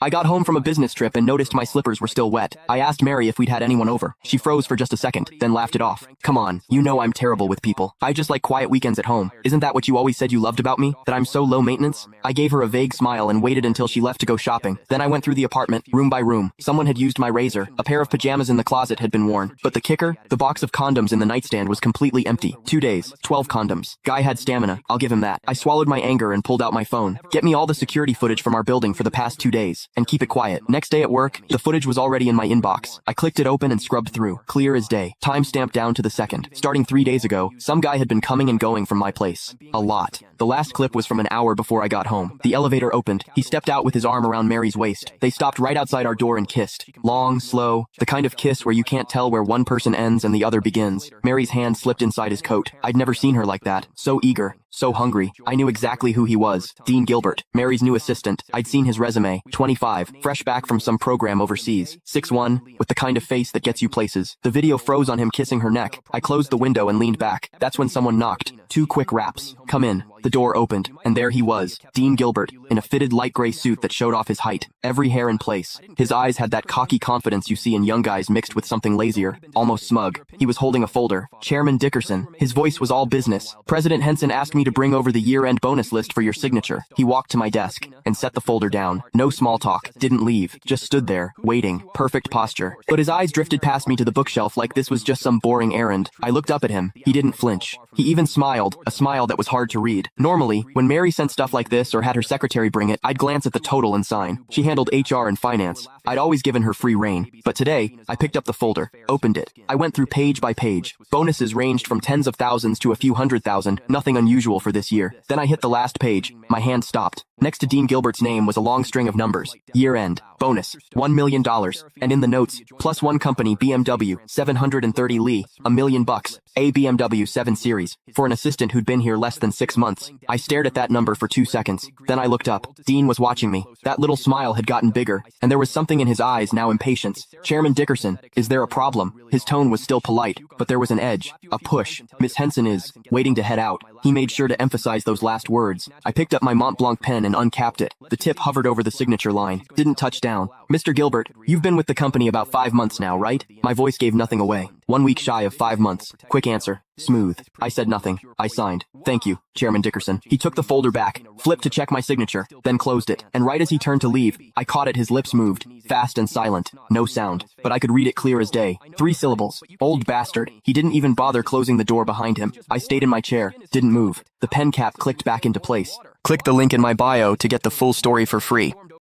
I got home from a business trip and noticed my slippers were still wet. I asked Mary if we'd had anyone over. She froze for just a second, then laughed it off. Come on, you know I'm terrible with people. I just like quiet weekends at home. Isn't that what you always said you loved about me? That I'm so low maintenance? I gave her a vague smile and waited until she left to go shopping. Then I went through the apartment, room by room. Someone had used my razor. A pair of pajamas in the closet had been worn. But the kicker? The box of condoms in the nightstand was completely empty. 2 days, 12 condoms. Guy had stamina, I'll give him that. I swallowed my anger and pulled out my phone. Get me all the security footage from our building for the past 2 days. And keep it quiet. Next day at work, the footage was already in my inbox. I clicked it open and scrubbed through. Clear as day. Time stamped down to the second. Starting 3 days ago, some guy had been coming and going from my place. A lot. The last clip was from an hour before I got home. The elevator opened. He stepped out with his arm around Mary's waist. They stopped right outside our door and kissed. Long, slow, the kind of kiss where you can't tell where one person ends and the other begins. Mary's hand slipped inside his coat. I'd never seen her like that. So eager. So hungry. I knew exactly who he was. Dean Gilbert, Mary's new assistant. I'd seen his resume. 25, fresh back from some program overseas. 6'1", with the kind of face that gets you places. The video froze on him kissing her neck. I closed the window and leaned back. That's when someone knocked. 2 quick raps. Come in. The door opened, and there he was, Dean Gilbert, in a fitted light gray suit that showed off his height, every hair in place. His eyes had that cocky confidence you see in young guys mixed with something lazier, almost smug. He was holding a folder. Chairman Dickerson. His voice was all business. President Henson asked me to bring over the year-end bonus list for your signature. He walked to my desk and set the folder down. No small talk. Didn't leave. Just stood there, waiting. Perfect posture. But his eyes drifted past me to the bookshelf like this was just some boring errand. I looked up at him. He didn't flinch. He even smiled, a smile that was hard to read. Normally, when Mary sent stuff like this or had her secretary bring it, I'd glance at the total and sign. She handled HR and finance. I'd always given her free rein. But today, I picked up the folder, opened it. I went through page by page. Bonuses ranged from tens of thousands to a few 100,000, nothing unusual for this year. Then I hit the last page. My hand stopped. Next to Dean Gilbert's name was a long string of numbers. Year end. Bonus. $1 million. And in the notes, plus one company BMW, 730 Lee, $1 million. A BMW 7 Series. For an assistant who'd been here less than 6 months. I stared at that number for 2 seconds. Then I looked up. Dean was watching me. That little smile had gotten bigger, and there was something in his eyes, now impatience. Chairman Dickerson, is there a problem? His tone was still polite, but there was an edge, a push. Miss Henson is waiting to head out. He made sure to emphasize those last words. I picked up my Mont Blanc pen and uncapped it. The tip hovered over the signature line. Didn't touch down. Mr. Gilbert, you've been with the company about 5 months now, right? My voice gave nothing away. 1 week shy of 5 months. Quick answer. Smooth. I said nothing. I signed. Thank you, Chairman Dickerson. He took the folder back, flipped to check my signature, then closed it. And right as he turned to leave, I caught it. His lips moved. Fast and silent. No sound. But I could read it clear as day. 3 syllables. Old bastard. He didn't even bother closing the door behind him. I stayed in my chair. Didn't move. The pen cap clicked back into place. Click the link in my bio to get the full story for free.